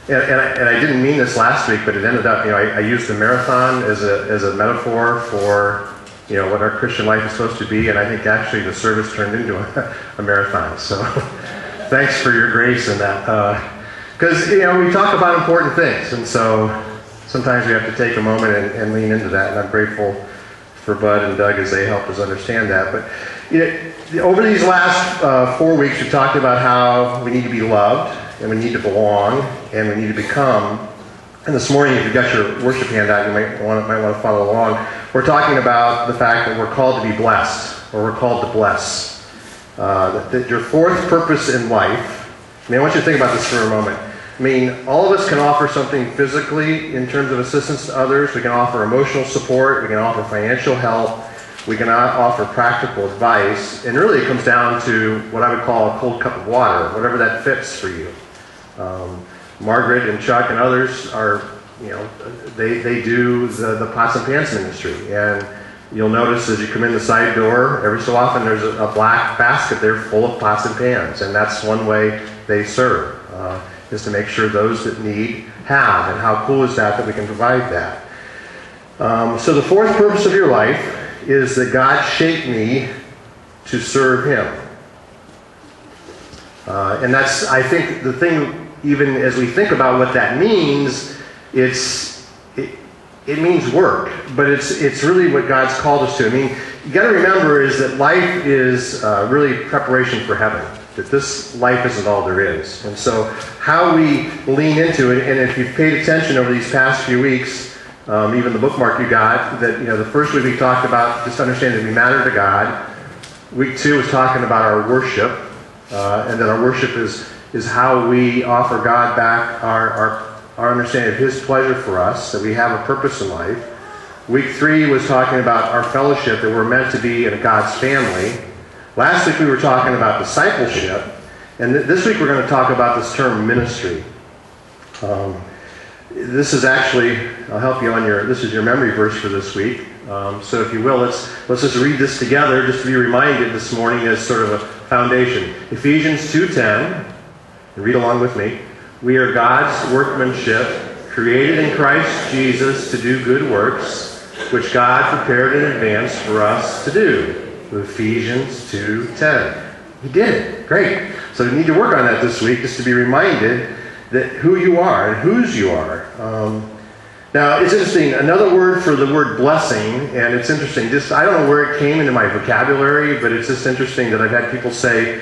and I didn't mean this last week, but it ended up, I used the marathon as a metaphor for, what our Christian life is supposed to be, and I think actually the service turned into a marathon. So thanks for your grace in that. Because, we talk about important things, and so sometimes we have to take a moment and lean into that, and I'm grateful for Bud and Doug as they helped us understand that. But over these last 4 weeks, we talked about how we need to be loved, and we need to belong, and we need to become. And this morning, if you've got your worship handout, you might want to follow along. We're talking about the fact that we're called to be blessed, or we're called to bless. That your fourth purpose in life, I want you to think about this for a moment. All of us can offer something physically in terms of assistance to others. We can offer emotional support. We can offer financial help. We can offer practical advice. And really it comes down to what I would call a cold cup of water, whatever that fits for you. Margaret and Chuck and others are, they do the pots and pans ministry. And you'll notice as you come in the side door, every so often there's a black basket there full of pots and pans. And that's one way they serve, is to make sure those that need have. And how cool is that we can provide that? So the fourth purpose of your life is that God shaped me to serve Him. And that's, I think, the thing. Even as we think about what that means, it means work, but it's really what God's called us to. You got to remember is that life is really preparation for heaven. That this life isn't all there is, and so how we lean into it. And if you've paid attention over these past few weeks, even the bookmark you got, that the first week we talked about just understanding that we matter to God. Week 2 was talking about our worship, and that our worship is how we offer God back our understanding of His pleasure for us, that we have a purpose in life. Week 3 was talking about our fellowship, that we're meant to be in God's family. Last week we were talking about discipleship, and this week we're going to talk about this term ministry. This is actually, I'll help you on this is your memory verse for this week. So if you will, let's just read this together, just to be reminded this morning as sort of a foundation. Ephesians 2:10. Read along with me. We are God's workmanship, created in Christ Jesus to do good works, which God prepared in advance for us to do. Ephesians 2:10. He did it. Great. So you need to work on that this week, just to be reminded that who you are and whose you are. Now, it's interesting. Another word for the word blessing, and it's interesting. I don't know where it came into my vocabulary, but it's just interesting that I've had people say,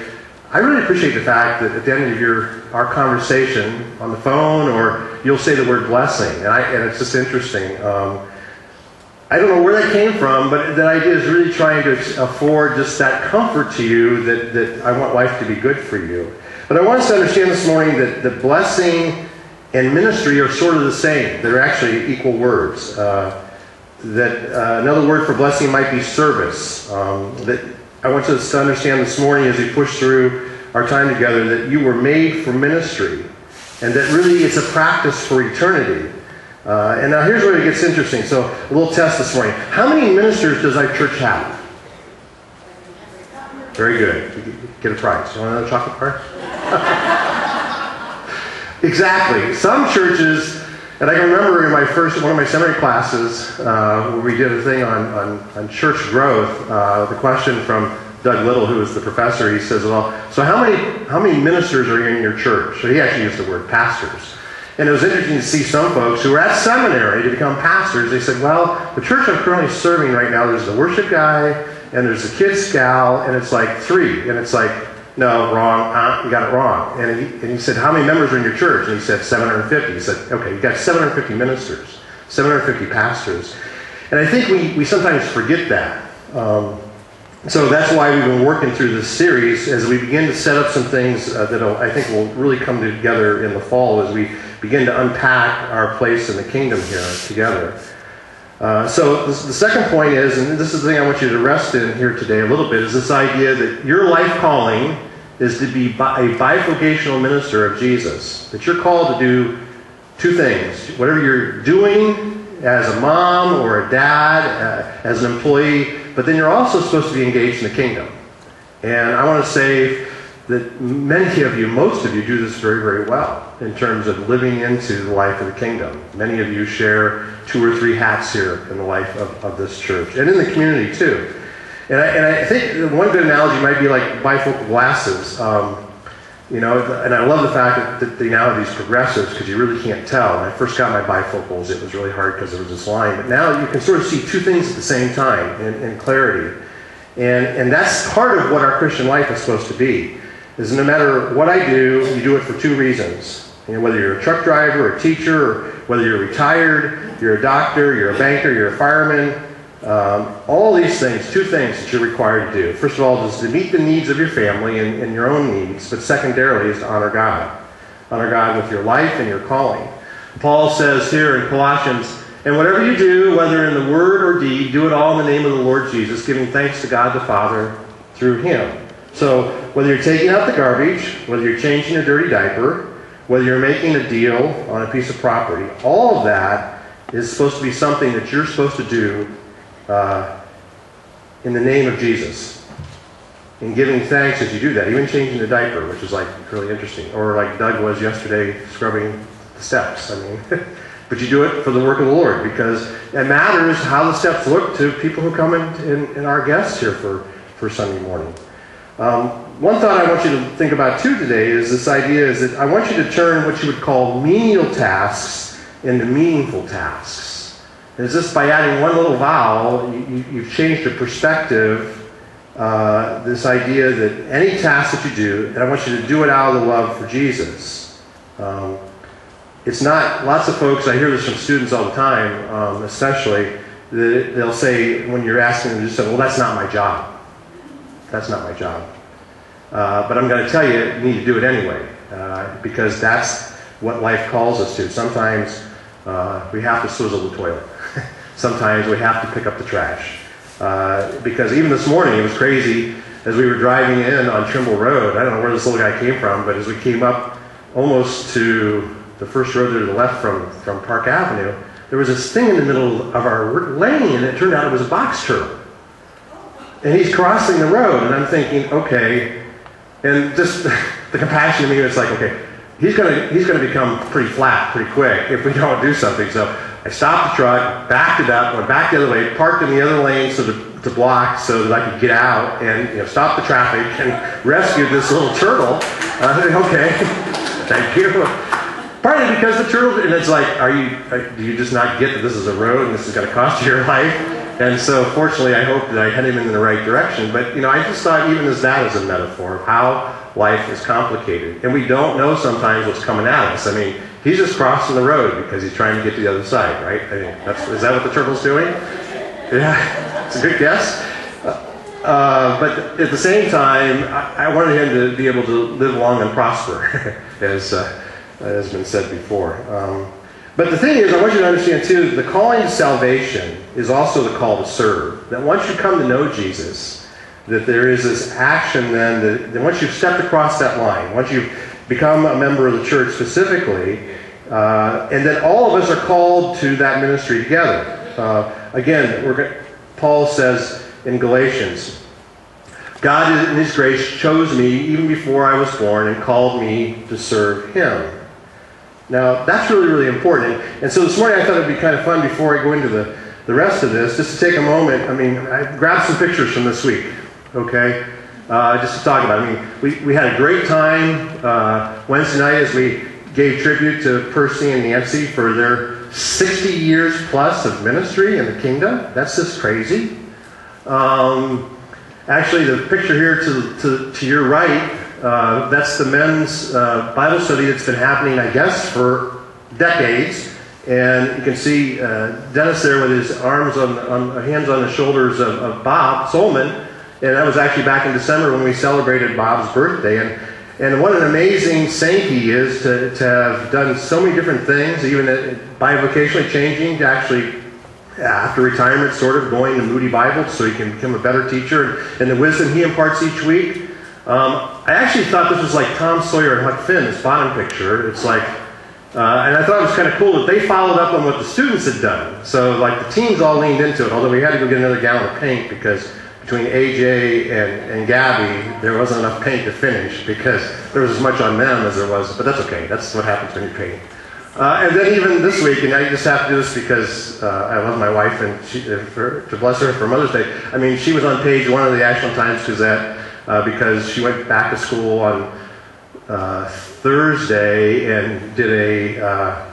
I really appreciate the fact that at the end of our conversation on the phone, or you'll say the word blessing, and it's just interesting. I don't know where that came from, but that idea is really trying to afford just that comfort to you that I want life to be good for you. But I want us to understand this morning that the blessing and ministry are sort of the same. They're actually equal words. Another word for blessing might be service. I want us to understand this morning as we push through our time together that you were made for ministry, and that really it's a practice for eternity. And now here's where it gets interesting. So a little test this morning. How many ministers does our church have? Very good. You get a prize. You want another chocolate bar? Exactly. Some churches, and I can remember in one of my seminary classes where we did a thing on church growth, the question from Doug Little, who was the professor, he says, well, so how many ministers are in your church? So he actually used the word pastors. And it was interesting to see some folks who were at seminary to become pastors. They said, well, the church I'm currently serving right now, there's the worship guy, and there's the kids gal, and it's like 3. And it's like, no, wrong, you got it wrong. And he said, how many members are in your church? And he said, 750. He said, okay, you got 750 ministers, 750 pastors. And I think we sometimes forget that. So that's why we've been working through this series as we begin to set up some things that I think will really come together in the fall as we begin to unpack our place in the kingdom here together. So the second point is, and this is the thing I want you to rest in here today a little bit, is this idea that your life calling is to be a bivocational minister of Jesus. That you're called to do 2 things. Whatever you're doing as a mom or a dad, as an employee, but then you're also supposed to be engaged in the kingdom. And I want to say, that many of you, most of you, do this very, very well in terms of living into the life of the kingdom. Many of you share 2 or 3 hats here in the life of this church, and in the community too. And I think one good analogy might be like bifocal glasses. You know, and I love the fact that they now have these progressives, because you really can't tell. When I first got my bifocals, it was really hard because there was this line. But now you can sort of see 2 things at the same time in clarity. And that's part of what our Christian life is supposed to be, is no matter what I do, you do it for 2 reasons. You know, whether you're a truck driver, or a teacher, or whether you're retired, you're a doctor, you're a banker, you're a fireman, all these things, 2 things that you're required to do. First of all, is to meet the needs of your family and your own needs, but secondarily is to honor God. Honor God with your life and your calling. Paul says here in Colossians, "And whatever you do, whether in the word or deed, do it all in the name of the Lord Jesus, giving thanks to God the Father through Him." So whether you're taking out the garbage, whether you're changing a dirty diaper, whether you're making a deal on a piece of property, all of that is supposed to be something that you're supposed to do in the name of Jesus, and giving thanks as you do that, even changing the diaper, which is like really interesting, or like Doug was yesterday scrubbing the steps. I mean, but you do it for the work of the Lord, because it matters how the steps look to people who come in our guests here for Sunday morning. One thought I want you to think about too today is this idea is that I want you to turn what you would call menial tasks into meaningful tasks. It's just by adding one little vowel, you've changed the perspective, this idea that any task that you do, and I want you to do it out of the love for Jesus. It's not, lots of folks, I hear this from students all the time, especially, that they'll say, when you're asking them, just say, well, that's not my job. That's not my job. But I'm going to tell you, you need to do it anyway, because that's what life calls us to. Sometimes we have to swizzle the toilet. Sometimes we have to pick up the trash. Because even this morning, it was crazy, as we were driving in on Trimble Road, I don't know where this little guy came from, but as we came up almost to the first road to the left from Park Avenue, there was this thing in the middle of our lane, and it turned out it was a box turtle. And he's crossing the road, and I'm thinking, okay, and just the compassion in me was like, okay, he's gonna become pretty flat pretty quick if we don't do something. So I stopped the truck, backed it up, went back the other way, parked in the other lane to block so that I could get out and stop the traffic and rescue this little turtle. I said, okay, thank you. Partly because the turtle, and it's like, do you just not get that this is a road and this is going to cost you your life? And so fortunately I hope that I head him in the right direction. But I just thought even as that as a metaphor of how life is complicated. And we don't know sometimes what's coming at us. I mean, he's just crossing the road because he's trying to get to the other side, right? I mean, is that what the turtle's doing? Yeah, it's a good guess. But at the same time, I wanted him to be able to live long and prosper, as has been said before. But the thing is, I want you to understand too, the calling to salvation is also the call to serve. That once you come to know Jesus, that there is this action then, that once you've stepped across that line, once you've become a member of the church specifically, and then all of us are called to that ministry together. Again, Paul says in Galatians, God in His grace chose me even before I was born and called me to serve Him. Now, that's really, really important. And so this morning I thought it would be kind of fun before I go into the rest of this, just to take a moment. I mean, I grabbed some pictures from this week, okay? Just to talk about it. I mean, we had a great time Wednesday night as we gave tribute to Percy and Nancy for their 60 years plus of ministry in the kingdom. That's just crazy. Actually, the picture here to your right, that's the men's Bible study that's been happening, I guess, for decades. And you can see Dennis there with his arms hands on the shoulders of Bob Solman. And that was actually back in December when we celebrated Bob's birthday. And what an amazing saint he is to have done so many different things, even bivocationally changing to actually, after retirement, sort of going to Moody Bible so he can become a better teacher, and the wisdom he imparts each week. I actually thought this was like Tom Sawyer and Huck Finn, this bottom picture. It's like, and I thought it was kind of cool that they followed up on what the students had done. So like the teens all leaned into it, although we had to go get another gallon of paint because between AJ and Gabby, there wasn't enough paint to finish because there was as much on them as there was, but that's okay. That's what happens when you paint. And then even this week, and I just have to do this because I love my wife and to bless her for Mother's Day. I mean, she was on page 1 of the Ashland Times-Gazette because she went back to school on Thursday and did a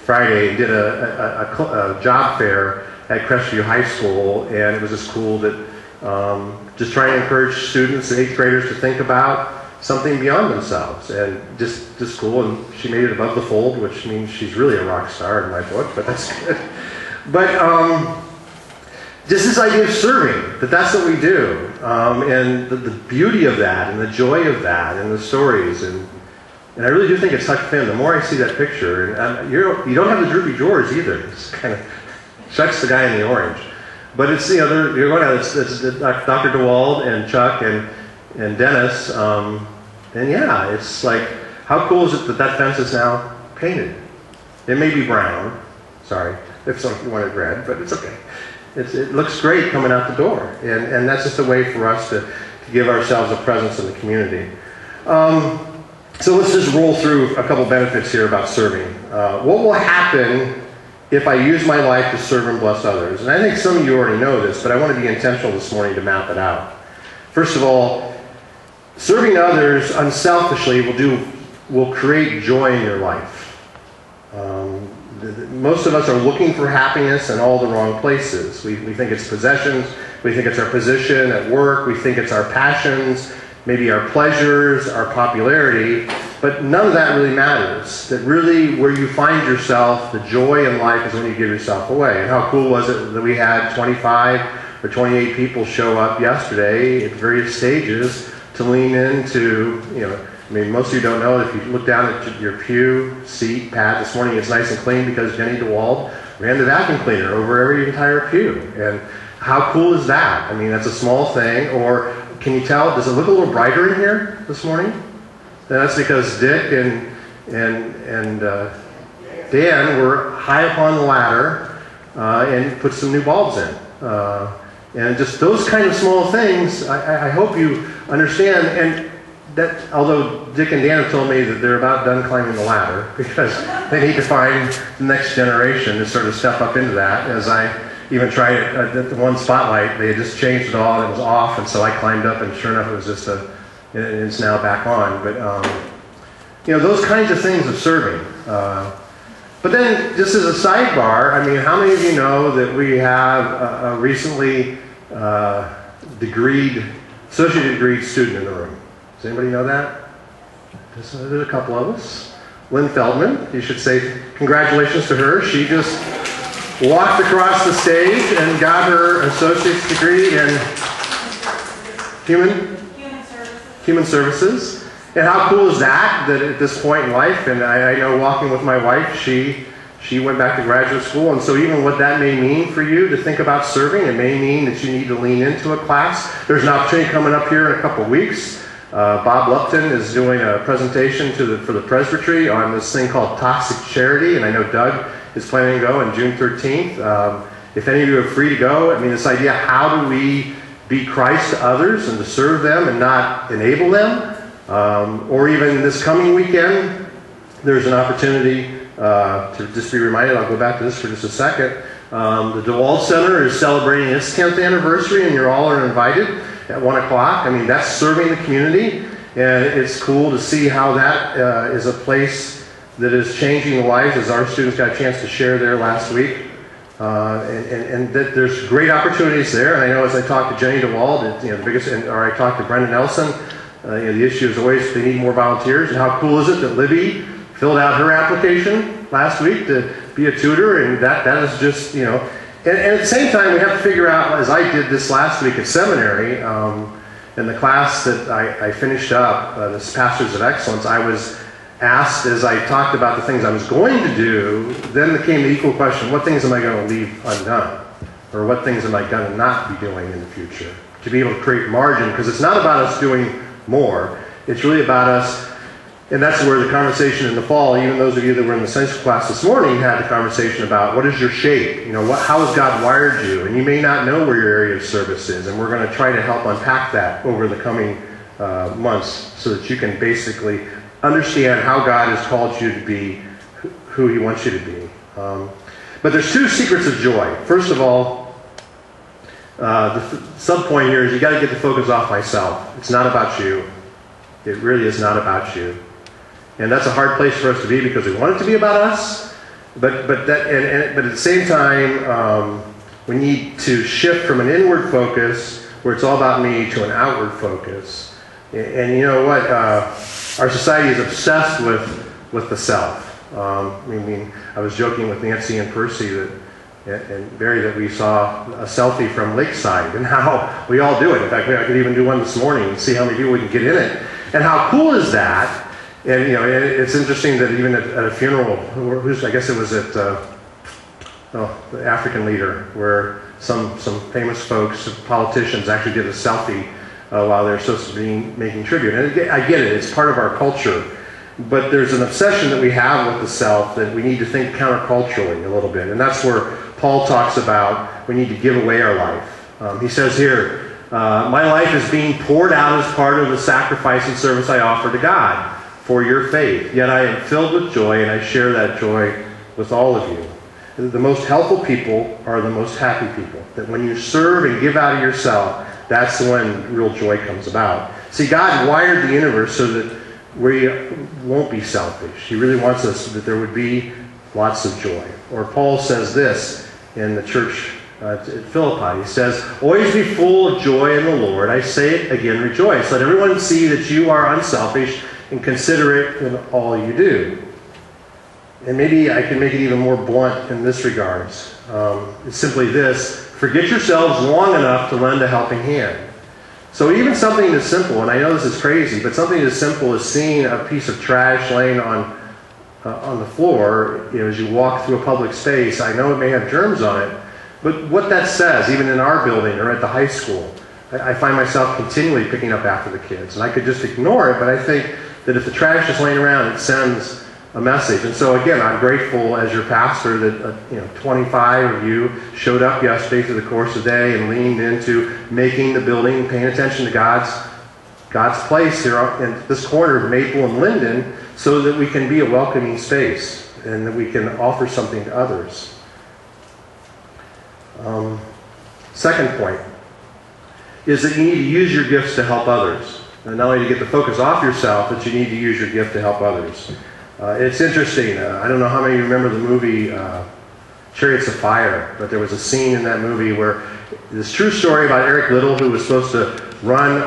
Friday did a job fair at Crestview High School, and it was just cool that just trying to encourage students, 8th graders, to think about something beyond themselves, and just cool. And she made it above the fold, which means she's really a rock star in my book, but that's good. But just this idea of serving, that's what we do, and the beauty of that, and the joy of that, and the stories, and I really do think it's touched Finn. The more I see that picture, and you don't have the droopy drawers either. It's kind of Chuck's the guy in the orange, but it's you're going out. It's Dr. DeWald and Chuck and Dennis, and yeah, it's like, how cool is it that fence is now painted? It may be brown. Sorry, if you wanted red, but it's okay. It looks great coming out the door, and that's just a way for us to give ourselves a presence in the community. So let's just roll through a couple benefits here about serving. What will happen if I use my life to serve and bless others? And I think some of you already know this, but I want to be intentional this morning to map it out. First of all, serving others unselfishly will create joy in your life. Most of us are looking for happiness in all the wrong places. We think it's possessions, we think it's our position at work, we think it's our passions, maybe our pleasures, our popularity, but none of that really matters. That really where you find yourself, the joy in life is when you give yourself away. And how cool was it that we had 25 or 28 people show up yesterday at various stages to lean into, I mean, most of you don't know, if you look down at your pew seat pad this morning, it's nice and clean because Jenny DeWald ran the vacuum cleaner over every entire pew. And how cool is that? I mean, that's a small thing. Or can you tell, does it look a little brighter in here this morning? And that's because Dick and Dan were high up on the ladder and put some new bulbs in. And just those kind of small things, I hope you understand. And that, although Dick and Dan have told me that they're about done climbing the ladder because they need to find the next generation to sort of step up into that. As I even tried it at the one spotlight, they had just changed it all and it was off, and so I climbed up, and sure enough, it was just it's now back on. But those kinds of things of serving. But then, just as a sidebar, I mean, how many of you know that we have a recently associate degree student in the room? Does anybody know that? There's a couple of us. Lynn Feldman, you should say congratulations to her. She just walked across the stage and got her associate's degree in human services. And how cool is that at this point in life, and I know walking with my wife, she went back to graduate school, and so even what that may mean for you to think about serving, it may mean that you need to lean into a class. There's an opportunity coming up here in a couple of weeks. Bob Lupton is doing a presentation for the presbytery on this thing called toxic charity, and I know Doug is planning to go on June 13th. If any of you are free to go, I mean, this idea, how do we be Christ to others and to serve them and not enable them? Or even this coming weekend, there's an opportunity to just be reminded, I'll go back to this for just a second. The DeWald Center is celebrating its 10th anniversary, and you all are invited at 1 o'clock. I mean, that's serving the community, and it's cool to see how that is a place that is changing lives, as our students got a chance to share there last week. And that there's great opportunities there. And I know as I talked to Jenny DeWald, or I talked to Brendan Nelson, the issue is always they need more volunteers. And how cool is it that Libby filled out her application last week to be a tutor, and that is just, And at the same time, we have to figure out, as I did this last week at seminary, in the class that I finished up, this Pastors of Excellence, I was asked, as I talked about the things I was going to do, then there came the equal question, what things am I going to leave undone? Or what things am I going to not be doing in the future? To be able to create margin, because it's not about us doing more. It's really about us, And that's where the conversation in the fall, even those of you that were in the Sunday school class this morning had the conversation about what is your shape? How has God wired you? And you may not know where your area of service is, and we're going to try to help unpack that over the coming months so that you can basically understand how God has called you to be who he wants you to be. But there's two secrets of joy. First of all, the sub-point here is you got to get the focus off myself. It's not about you. It really is not about you. And that's a hard place for us to be because we want it to be about us. But at the same time, we need to shift from an inward focus where it's all about me to an outward focus. And you know what? Our society is obsessed with the self. I was joking with Nancy and Percy and Barry that we saw a selfie from Lakeside and how we all do it. In fact, I could even do one this morning and see how many people we can get in it. And how cool is that? And it's interesting that even at a funeral, I guess it was at the African leader, where some famous folks, politicians, actually did a selfie while they're supposed to be making tribute. And I get it; it's part of our culture. But there's an obsession that we have with the self that we need to think counterculturally a little bit, and that's where Paul talks about we need to give away our life. He says here, "My life is being poured out as part of the sacrifice and service I offer to God for your faith. Yet I am filled with joy, and I share that joy with all of you." The most helpful people are the most happy people. That when you serve and give out of yourself, that's when real joy comes about. See, God wired the universe so that we won't be selfish. He really wants us that there would be lots of joy. Or Paul says this in the church at Philippi. He says, "Always be full of joy in the Lord. I say it again, rejoice. Let everyone see that you are unselfish and considerate in all you do." And maybe I can make it even more blunt in this regards. It's simply this: forget yourselves long enough to lend a helping hand. So even something as simple, and I know this is crazy, but something as simple as seeing a piece of trash laying on the floor, as you walk through a public space, I know it may have germs on it, but what that says, even in our building or at the high school, I find myself continually picking up after the kids. And I could just ignore it, but I think that if the trash is laying around, it sends a message. And so again, I'm grateful as your pastor that 25 of you showed up yesterday through the course of the day and leaned into making the building, paying attention to God's place here in this corner of Maple and Linden, so that we can be a welcoming space and that we can offer something to others. Second point is that you need to use your gifts to help others. And not only to get the focus off yourself, but you need to use your gift to help others. It's interesting. I don't know how many of you remember the movie Chariots of Fire, but there was a scene in that movie where this true story about Eric Liddell, who was supposed to run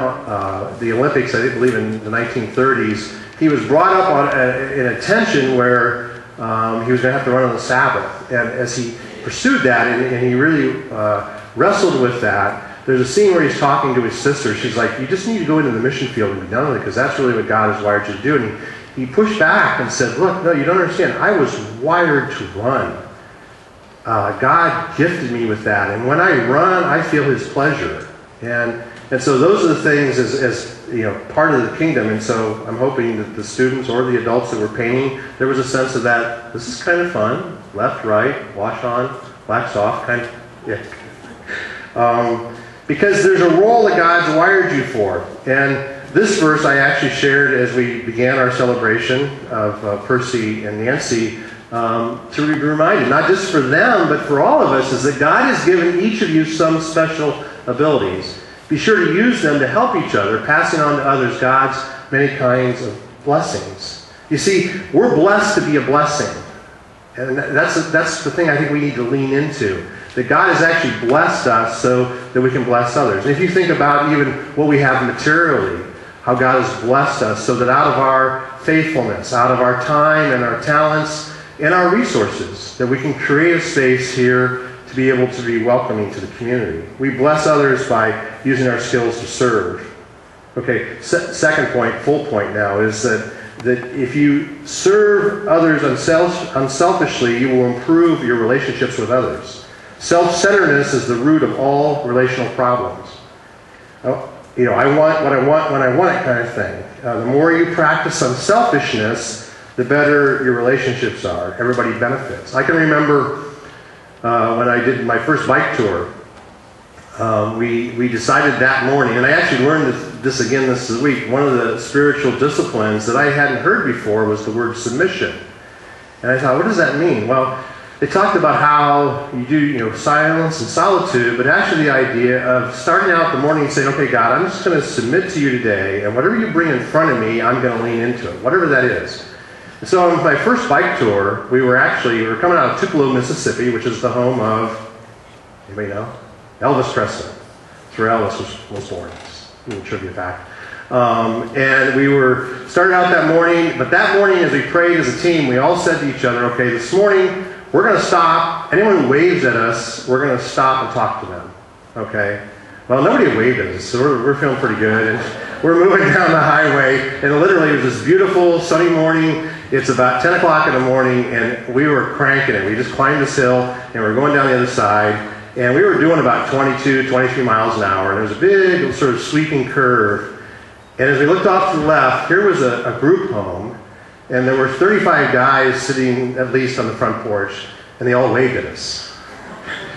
the Olympics, I believe in the 1930s. He was brought up in a tension where he was going to have to run on the Sabbath. And as he pursued that and he really wrestled with that, there's a scene where he's talking to his sister. She's like, "You just need to go into the mission field and be done with it, because that's really what God has wired you to do." And he pushed back and said, "Look, no, you don't understand. I was wired to run. God gifted me with that. And when I run, I feel his pleasure." And so those are the things as part of the kingdom. And so I'm hoping that the students or the adults that were painting, there was a sense of that. This is kind of fun. Left, right, wash on, wax off, kind of. Yeah. Because there's a role that God's wired you for. And this verse I actually shared as we began our celebration of Percy and Nancy, to be reminded, not just for them, but for all of us, is that God has given each of you some special abilities. Be sure to use them to help each other, passing on to others God's many kinds of blessings. You see, we're blessed to be a blessing. And that's the thing I think we need to lean into. That God has actually blessed us so that we can bless others. And if you think about even what we have materially, how God has blessed us so that out of our faithfulness, out of our time and our talents and our resources, that we can create a space here to be able to be welcoming to the community. We bless others by using our skills to serve. Okay, second point, full point now, is that if you serve others unselfishly, you will improve your relationships with others. Self-centeredness is the root of all relational problems. I want what I want when I want it kind of thing. The more you practice unselfishness, the better your relationships are. Everybody benefits. I can remember when I did my first bike tour, we decided that morning, and I actually learned this again this week, one of the spiritual disciplines that I hadn't heard before was the word submission. And I thought, what does that mean? Well, they talked about how you do, silence and solitude, but actually the idea of starting out the morning and saying, okay, God, I'm just going to submit to you today, and whatever you bring in front of me, I'm going to lean into it, whatever that is. And so on my first bike tour, we were coming out of Tupelo, Mississippi, which is the home of, anybody know? Elvis Presley. That's where Elvis was born. It's a little trivia fact. And we started out that morning, but that morning as we prayed as a team, we all said to each other, okay, this morning, we're going to stop. Anyone who waves at us, we're going to stop and talk to them. Okay? Well, nobody waved at us, so we're feeling pretty good. And we're moving down the highway, and literally it was this beautiful sunny morning. It's about 10 o'clock in the morning, and we were cranking it. We just climbed this hill, and we're going down the other side. And we were doing about 22, 23 miles an hour. And there was a big sort of sweeping curve. And as we looked off to the left, here was a group home. And there were 35 guys sitting at least on the front porch, and they all waved at us.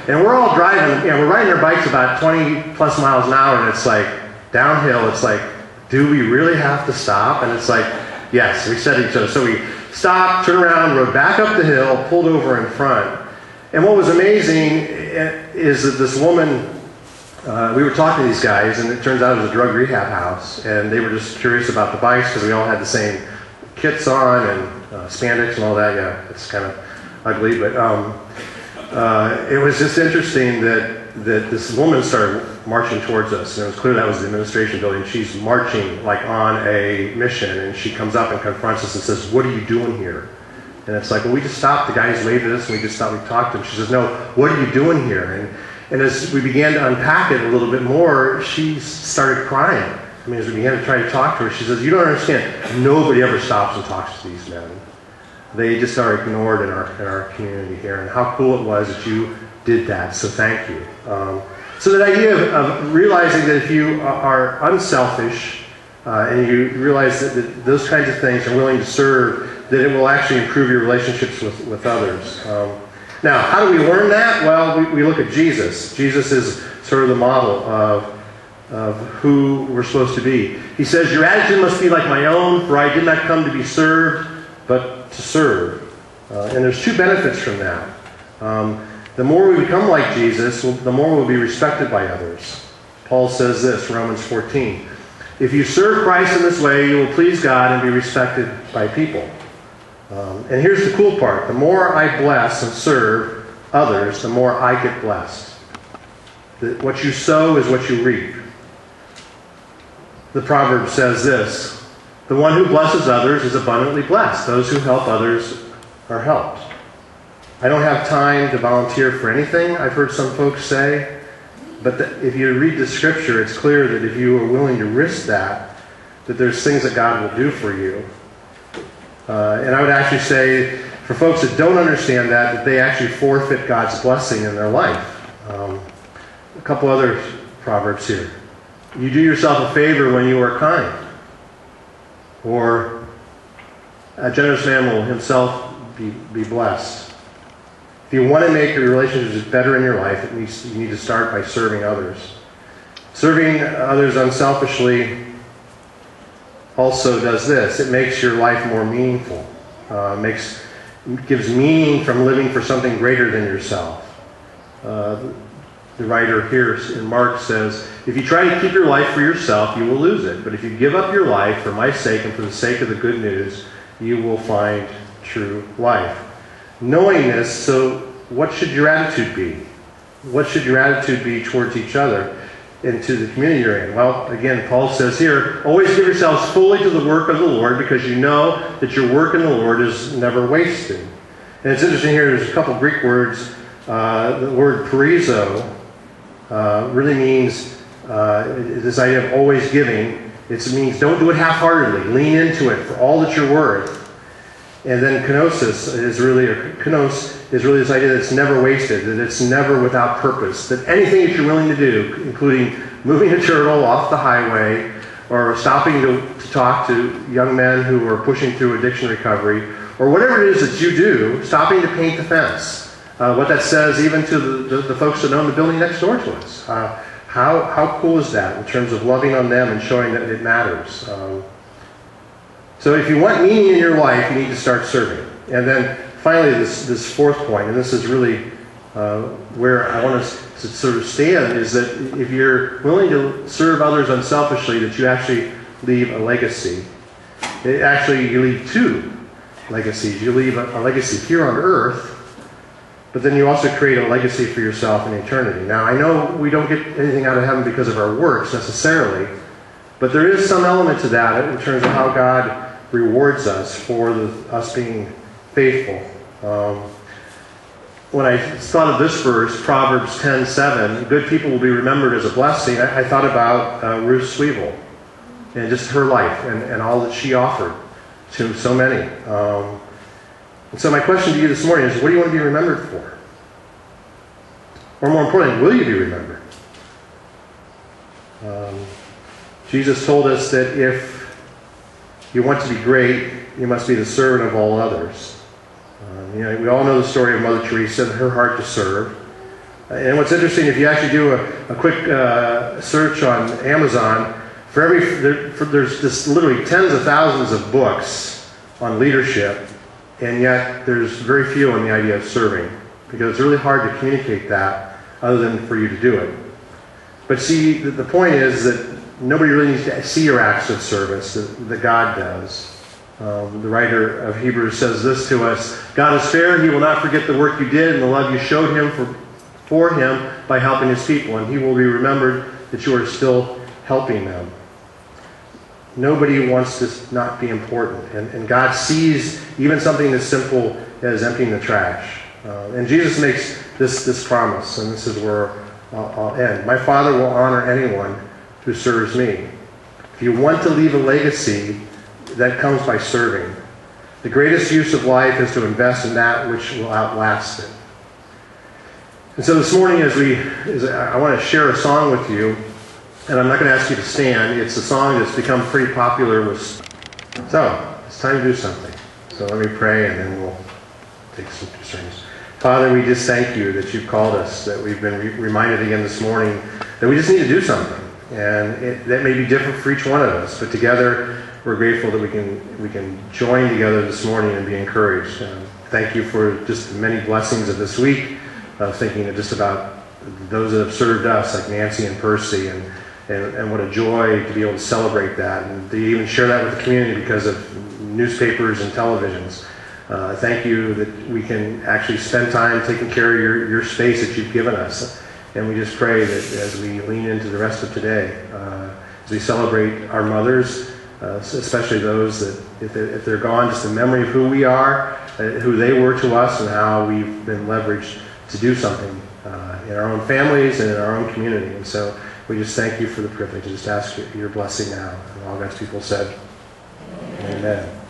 And we're all driving, we're riding our bikes about 20 plus miles an hour, and it's like downhill. It's like, do we really have to stop? And it's like, yes, we said to each other. So we stopped, turned around, rode back up the hill, pulled over in front. And what was amazing is that this woman, we were talking to these guys, and it turns out it was a drug rehab house, and they were just curious about the bikes because we all had the same kits on and spandex and all that. Yeah, it's kind of ugly, but it was just interesting that this woman started marching towards us, and it was clear that was the administration building. She's marching like on a mission, and she comes up and confronts us and says, "What are you doing here?" And it's like, well, we just stopped. The guys waved at us, and we just thought we talked to them. She says, "No, what are you doing here?" And as we began to unpack it a little bit more, she started crying. I mean, as we began to try to talk to her, she says, "You don't understand. Nobody ever stops and talks to these men. They just are ignored in our community here. And how cool it was that you did that. So thank you." So that idea of realizing that if you are unselfish and you realize that those kinds of things are willing to serve, that it will actually improve your relationships with others. Now, how do we learn that? Well, we look at Jesus. Jesus is sort of the model of who we're supposed to be. He says, "Your attitude must be like my own, for I did not come to be served, but to serve." And there's two benefits from that. The more we become like Jesus, the more we'll be respected by others. Paul says this, Romans 14. "If you serve Christ in this way, you will please God and be respected by people." And here's the cool part. The more I bless and serve others, the more I get blessed. What you sow is what you reap. The proverb says this, "The one who blesses others is abundantly blessed. Those who help others are helped." I don't have time to volunteer for anything, I've heard some folks say. But if you read the scripture, it's clear that if you are willing to risk that there's things that God will do for you. And I would actually say, for folks that don't understand that they actually forfeit God's blessing in their life. A couple other proverbs here. "You do yourself a favor when you are kind." Or, "A generous man will himself be blessed." If you want to make your relationships better in your life, you need to start by serving others. Serving others unselfishly also does this. It makes your life more meaningful. Gives meaning from living for something greater than yourself. The writer here in Mark says, "If you try to keep your life for yourself, you will lose it. But if you give up your life for my sake and for the sake of the good news, you will find true life." Knowing this, so what should your attitude be? What should your attitude be towards each other and to the community you're in? Well, again, Paul says here, "Always give yourselves fully to the work of the Lord, because you know that your work in the Lord is never wasted." And it's interesting here, there's a couple Greek words. The word perizo really means this idea of always giving. It means don't do it half-heartedly. Lean into it for all that you're worth. And then kenosis is really this idea that it's never wasted, that it's never without purpose, that anything that you're willing to do, including moving a turtle off the highway, or stopping to talk to young men who are pushing through addiction recovery, or whatever it is that you do, stopping to paint the fence. What that says even to the folks that own the building next door to us. How cool is that in terms of loving on them and showing that it matters? So if you want meaning in your life, you need to start serving. And then finally, this fourth point, and this is really where I want us to sort of stand, is that if you're willing to serve others unselfishly, that you actually leave a legacy. You leave two legacies. You leave a legacy here on earth, but then you also create a legacy for yourself in eternity. Now, I know we don't get anything out of heaven because of our works necessarily, but there is some element to that in terms of how God rewards us for us being faithful. When I thought of this verse, Proverbs 10:7, good people will be remembered as a blessing, I thought about Ruth Sweeble and just her life and all that she offered to so many. And so my question to you this morning is, what do you want to be remembered for? Or more importantly, will you be remembered? Jesus told us that if you want to be great, you must be the servant of all others. We all know the story of Mother Teresa and her heart to serve. And what's interesting, if you actually do a quick search on Amazon, there's just literally tens of thousands of books on leadership, and yet there's very few on the idea of serving, because it's really hard to communicate that other than for you to do it. But see, the point is that nobody really needs to see your acts of service, that God does. The writer of Hebrews says this to us: God is fair, He will not forget the work you did and the love you showed Him for Him by helping His people, and He will be remembered that you are still helping them. Nobody wants to not be important, and God sees even something as simple as emptying the trash. And Jesus makes this promise, and this is where I'll end. My Father will honor anyone who serves me. If you want to leave a legacy, that comes by serving. The greatest use of life is to invest in that which will outlast it. And so this morning, I want to share a song with you, and I'm not going to ask you to stand. It's a song that's become pretty popular. So, it's time to do something. So let me pray, and then we'll take some concerns. Father, we just thank you that you've called us, that we've been reminded again this morning that we just need to do something. And that may be different for each one of us, but together we're grateful that we can join together this morning and be encouraged. Thank you for just the many blessings of this week, thinking just about those that have served us, like Nancy and Percy, and what a joy to be able to celebrate that, and to even share that with the community because of newspapers and televisions. Thank you that we can actually spend time taking care of your space that you've given us. And we just pray that as we lean into the rest of today, as we celebrate our mothers, especially those that, if they're gone, just a memory of who we are, who they were to us, and how we've been leveraged to do something in our own families and in our own community. And so we just thank you for the privilege. Just ask your blessing now. And all God's people said, amen.